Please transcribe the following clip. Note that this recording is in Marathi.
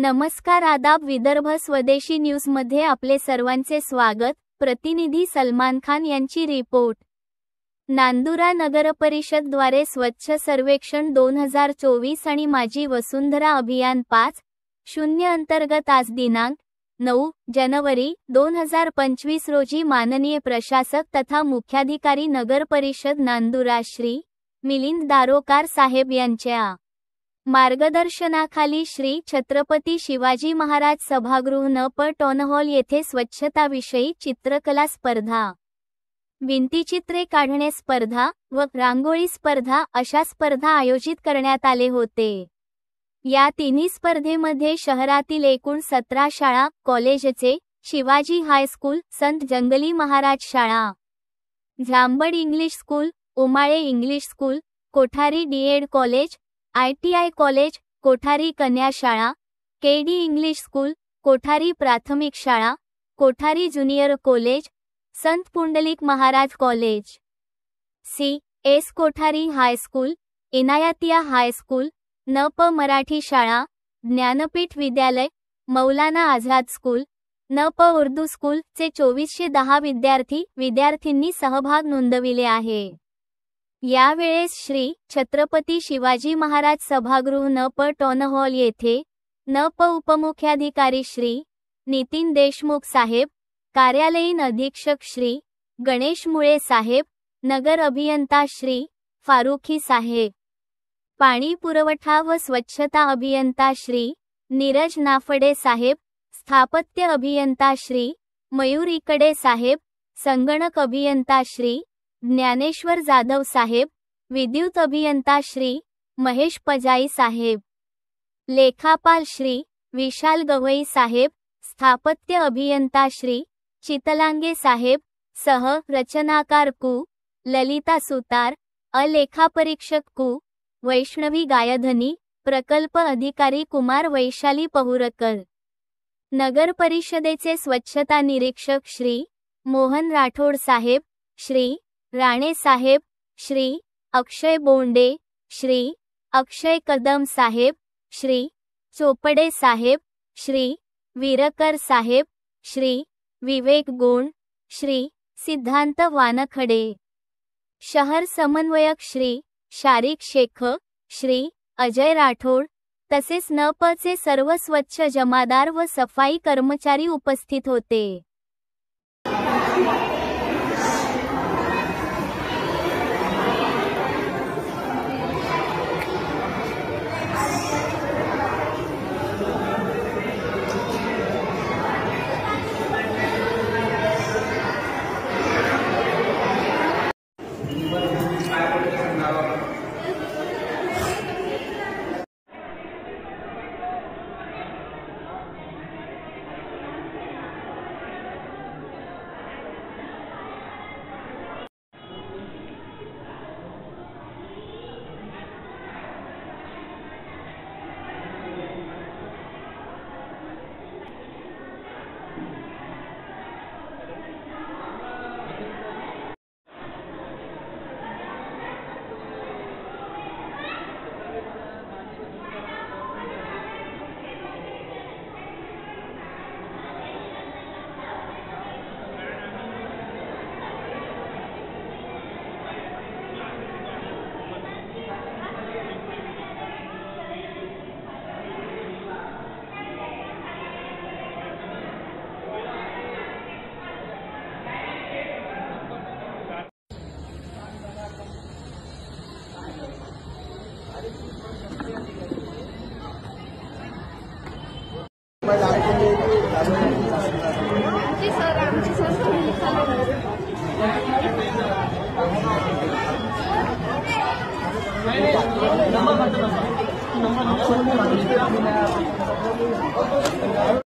नमस्कार आदाब विदर्भ स्वदेशी न्यूज मध्ये आपले सर्वांचे स्वागत। प्रतिनिधी सलमान खान यांची रिपोर्ट। नांदुरा नगरपरिषद द्वारे स्वच्छ सर्वेक्षण 2024 आणि माझी वसुंधरा अभियान 5.0 अंतर्गत आज दिनांक 9 जानेवारी 2025 रोजी माननीय प्रशासक तथा मुख्याधिकारी नगरपरिषद नांदुरा श्री मिलिंद दारोकार साहेब यांच्या मार्गदर्शनाखाली श्री छत्रपती शिवाजी महाराज सभागृह नप टाउन हॉल येथे स्वच्छताविषयी चित्रकला स्पर्धा, भिंतीचित्रे काढणे स्पर्धा व रांगोळी स्पर्धा अशा स्पर्धा आयोजित करण्यात आले होते। या तिन्ही स्पर्धेमध्ये शहरातील एकूण 17 शाळा कॉलेजचे शिवाजी हायस्कूल, संत जंगली महाराज शाळा, Zambad English school, Umale English school, Kothari D Ed college, ITI college, Kothari कन्या शाळा, केडी इंग्लिश स्कूल, कोठारी प्राथमिक शाळा, Kothari junior college, Sant Pundalik Maharaj college, CS Kothari high school, Inayatiya high school, नप मराठी शाळा, ज्ञानपीठ विद्यालय, मौलाना आझाद स्कूल, नप उर्दू स्कूल चे 2410 विद्यार्थी-विद्यार्थिनींनी सहभाग नोंदविले आहे। यावेळेस श्री छत्रपती शिवाजी महाराज सभागृह नप टाउन हॉल येथे नप उपमुख्याधिकारी श्री नितीन देशमुख साहेब, कार्यालयीन अधीक्षक श्री गणेश मुळे साहेब, नगर अभियंता श्री फारुखी साहेब, पाणी पुरवठा व स्वच्छता अभियंता श्री नीरज नाफडे साहेब, स्थापत्य अभियंता श्री मयूर इकडे साहेब, संगणक अभियंता श्री ज्ञानेश्वर जाधव साहेब, विद्युत अभियंता श्री महेश पजाई साहेब, लेखापाल श्री विशाल गवई साहेब, स्थापत्य अभियंता श्री चितलांगे साहेब, सह रचनाकार कु ललिता सुतार, लेखापरीक्षक कु वैष्णवी गायधनी, प्रकल्प अधिकारी कुमार वैशाली पहुरकर, नगर परिषदेचे स्वच्छता निरीक्षक श्री मोहन राठोड साहेब, श्री राणे साहेब, श्री अक्षय बोंडे, श्री अक्षय कदम साहेब, श्री चोपडे साहेब, श्री वीरकर साहेब, श्री विवेक गोंड, श्री सिद्धांत वानखडे, शहर समन्वयक श्री शारिक शेख, श्री अजय राठोड तसेच नपचे सर्व स्वच्छ जमादार व सफाई कर्मचारी उपस्थित होते। नंबर